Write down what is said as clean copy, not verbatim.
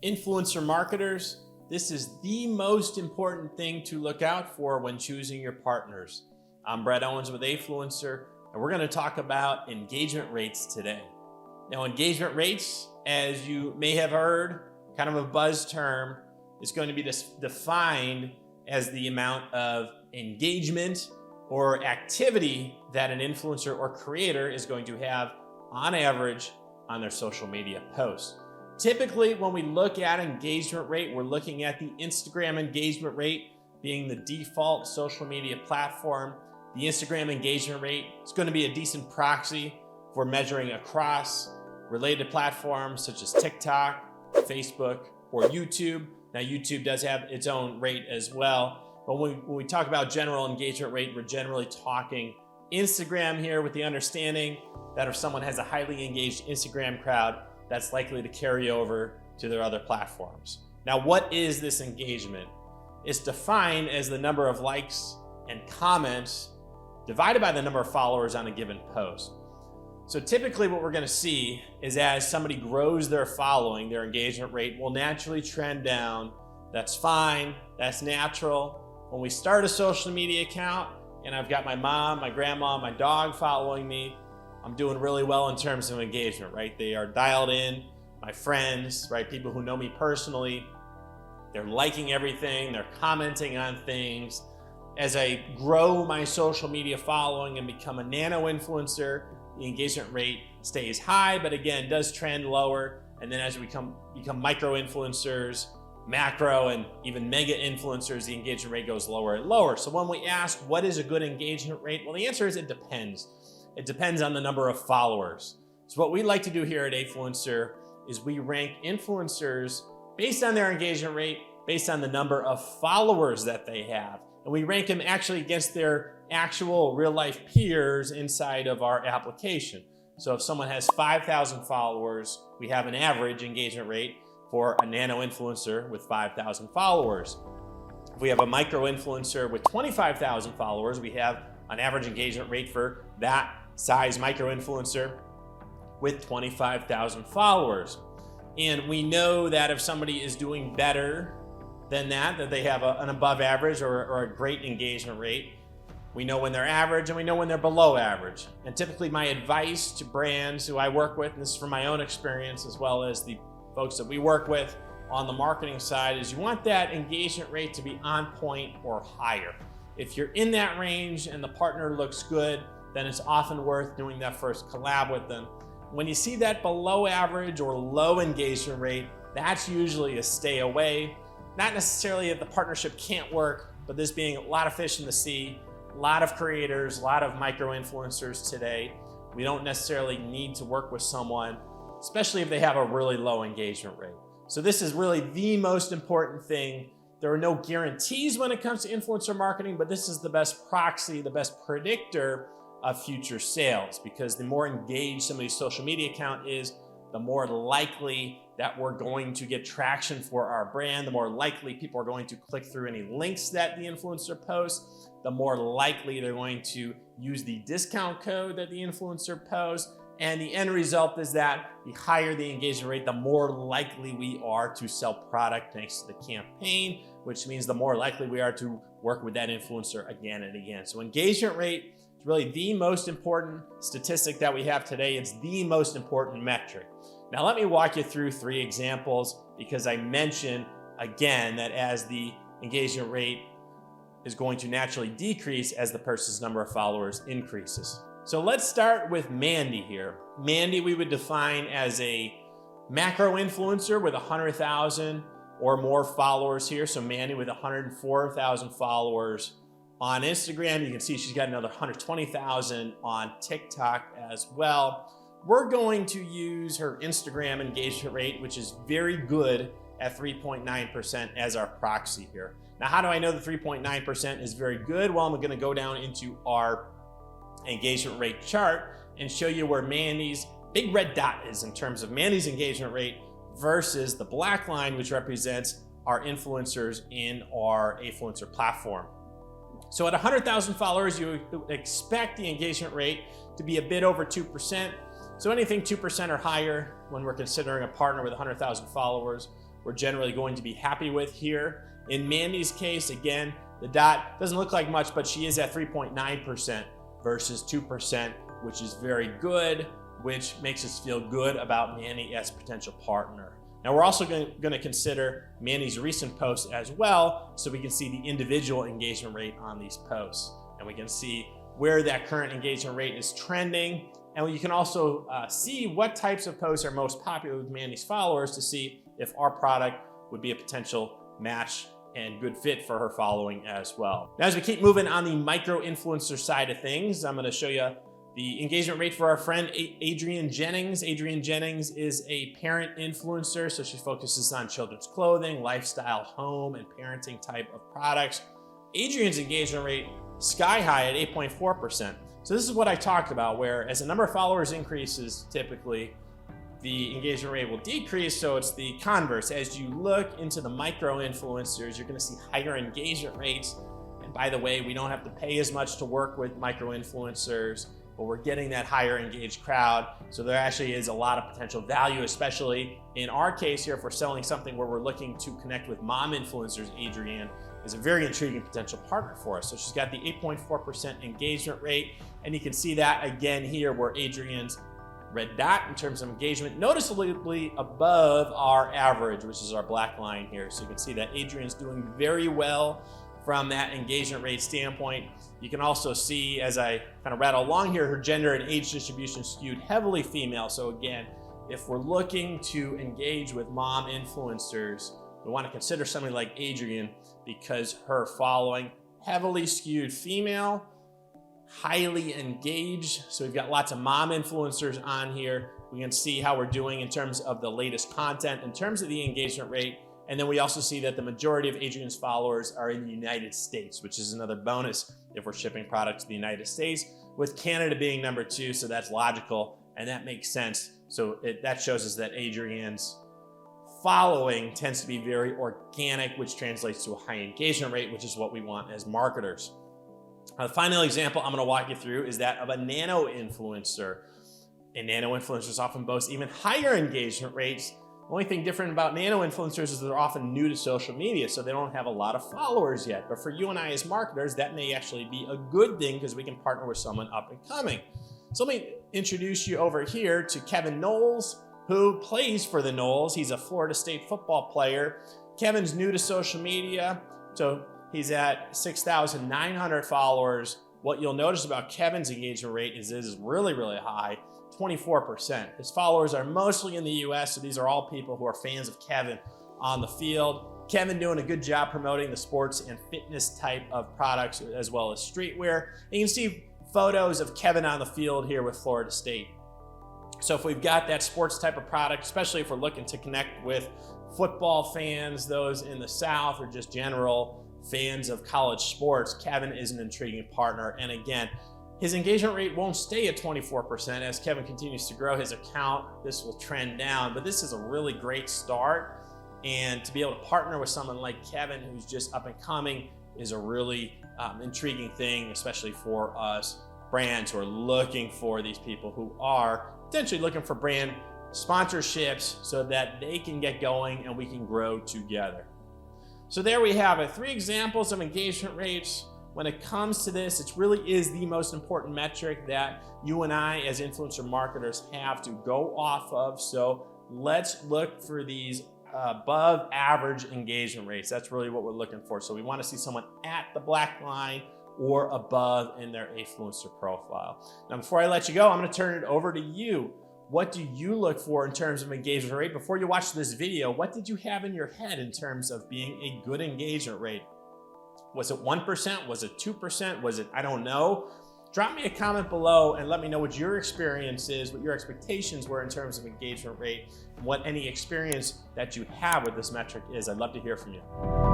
Influencer marketers, this is the most important thing to look out for when choosing your partners. I'm Brett Owens with Afluencer, and we're going to talk about engagement rates today. Now, engagement rates, as you may have heard, kind of a buzz term, is going to be defined as the amount of engagement or activity that an influencer or creator is going to have on average on their social media posts. Typically, when we look at engagement rate, we're looking at the Instagram engagement rate being the default social media platform. The Instagram engagement rate is going to be a decent proxy for measuring across related platforms such as TikTok, Facebook, or YouTube. Now, YouTube does have its own rate as well, but when we talk about general engagement rate, we're generally talking Instagram here, with the understanding that if someone has a highly engaged Instagram crowd, that's likely to carry over to their other platforms. Now, what is this engagement? It's defined as the number of likes and comments divided by the number of followers on a given post. So typically what we're gonna see is as somebody grows their following, their engagement rate will naturally trend down. That's fine, that's natural. When we start a social media account and I've got my mom, my grandma, my dog following me, I'm doing really well in terms of engagement, right? They are dialed in, my friends, right? People who know me personally, they're liking everything, they're commenting on things. As I grow my social media following and become a nano influencer, the engagement rate stays high, but again, does trend lower. And then as we become micro influencers, macro, and even mega influencers, the engagement rate goes lower and lower. So when we ask, what is a good engagement rate? Well, the answer is it depends. It depends on the number of followers. So what we like to do here at Afluencer is we rank influencers based on their engagement rate, based on the number of followers that they have. And we rank them actually against their actual real life peers inside of our application. So if someone has 5,000 followers, we have an average engagement rate for a nano influencer with 5,000 followers. If we have a micro influencer with 25,000 followers, we have an average engagement rate for that size micro influencer with 25,000 followers. And we know that if somebody is doing better than that they have an above average or a great engagement rate. We know when they're average and we know when they're below average. And typically my advice to brands who I work with, and this is from my own experience as well as the folks that we work with on the marketing side, is you want that engagement rate to be on point or higher. If you're in that range and the partner looks good, then it's often worth doing that first collab with them. When you see that below average or low engagement rate, that's usually a stay away. Not necessarily that the partnership can't work, but this being a lot of fish in the sea, a lot of creators, a lot of micro influencers today. We don't necessarily need to work with someone, especially if they have a really low engagement rate. So this is really the most important thing. There are no guarantees when it comes to influencer marketing, but this is the best proxy, the best predictor of future sales, because the more engaged somebody's social media account is, the more likely that we're going to get traction for our brand, the more likely people are going to click through any links that the influencer posts, the more likely they're going to use the discount code that the influencer posts. And the end result is that the higher the engagement rate, the more likely we are to sell product thanks to the campaign, which means the more likely we are to work with that influencer again and again. So engagement rate is really the most important statistic that we have today. It's the most important metric. Now let me walk you through 3 examples, because I mentioned again that as the engagement rate is going to naturally decrease as the person's number of followers increases. So let's start with Mandy here. Mandy we would define as a macro influencer with 100,000 or more followers here. So Mandy with 104,000 followers on Instagram. You can see she's got another 120,000 on TikTok as well. We're going to use her Instagram engagement rate, which is very good at 3.9% as our proxy here. Now, how do I know the 3.9% is very good? Well, I'm gonna go down into our engagement rate chart and show you where Mandy's big red dot is in terms of Mandy's engagement rate versus the black line, which represents our influencers in our Afluencer platform. So at 100,000 followers, you expect the engagement rate to be a bit over 2%. So anything 2% or higher when we're considering a partner with 100,000 followers we're generally going to be happy with here. In Mandy's case, again, the dot doesn't look like much, but she is at 3.9% versus 2%, which is very good, which makes us feel good about Mandy as a potential partner. Now we're also going to consider Mandy's recent posts as well, so we can see the individual engagement rate on these posts. And we can see where that current engagement rate is trending. And you can also see what types of posts are most popular with Mandy's followers to see if our product would be a potential match and good fit for her following as well. Now, as we keep moving on the micro-influencer side of things, I'm gonna show you the engagement rate for our friend Adrienne Jennings. Adrienne Jennings is a parent influencer, so she focuses on children's clothing, lifestyle, home, and parenting type of products. Adrienne's engagement rate sky high at 8.4%. So this is what I talked about, where as the number of followers increases, typically the engagement rate will decrease. So it's the converse. As you look into the micro influencers, you're gonna see higher engagement rates. And by the way, we don't have to pay as much to work with micro influencers, but we're getting that higher engaged crowd. So there actually is a lot of potential value, especially in our case here, if we're selling something where we're looking to connect with mom influencers. Adrienne is a very intriguing potential partner for us. So she's got the 8.4% engagement rate. And you can see that again here where Adrienne's red dot in terms of engagement, noticeably above our average, which is our black line here. So you can see that Adrienne's doing very well from that engagement rate standpoint. You can also see, as I kind of rattle along here, her gender and age distribution skewed heavily female. So again, if we're looking to engage with mom influencers, we want to consider somebody like Adrienne because her following heavily skewed female, highly engaged. So we've got lots of mom influencers on here. We can see how we're doing in terms of the latest content, in terms of the engagement rate. And then we also see that the majority of Adrienne's followers are in the United States, which is another bonus if we're shipping product to the United States, with Canada being number 2. So that's logical and that makes sense. So that shows us that Adrienne's following tends to be very organic, which translates to a high engagement rate, which is what we want as marketers. The final example I'm going to walk you through is that of a nano influencer. And nano influencers often boast even higher engagement rates. The only thing different about nano influencers is they're often new to social media, so they don't have a lot of followers yet. But for you and I as marketers, that may actually be a good thing because we can partner with someone up and coming. So let me introduce you over here to Kevin Knowles, who plays for the Knowles. He's a Florida State football player. Kevin's new to social media, so he's at 6,900 followers. What you'll notice about Kevin's engagement rate is it is really, really high, 24%. His followers are mostly in the US, so these are all people who are fans of Kevin on the field. Kevin doing a good job promoting the sports and fitness type of products as well as streetwear. And you can see photos of Kevin on the field here with Florida State. So if we've got that sports type of product, especially if we're looking to connect with football fans, those in the South, or just general fans of college sports, Kevin is an intriguing partner. And again, his engagement rate won't stay at 24%. As Kevin continues to grow his account, this will trend down, but this is a really great start. And to be able to partner with someone like Kevin, who's just up and coming, is a really intriguing thing, especially for us brands who are looking for these people who are potentially looking for brand sponsorships so that they can get going and we can grow together. So there we have it, 3 examples of engagement rates. When it comes to this, it really is the most important metric that you and I as influencer marketers have to go off of. So let's look for these above average engagement rates. That's really what we're looking for. So we want to see someone at the black line or above in their influencer profile. Now, before I let you go, I'm going to turn it over to you. What do you look for in terms of engagement rate? Before you watch this video, what did you have in your head in terms of being a good engagement rate? Was it 1%? Was it 2%? Was it, I don't know? Drop me a comment below and let me know what your experience is, what your expectations were in terms of engagement rate, and what any experience that you have with this metric is. I'd love to hear from you.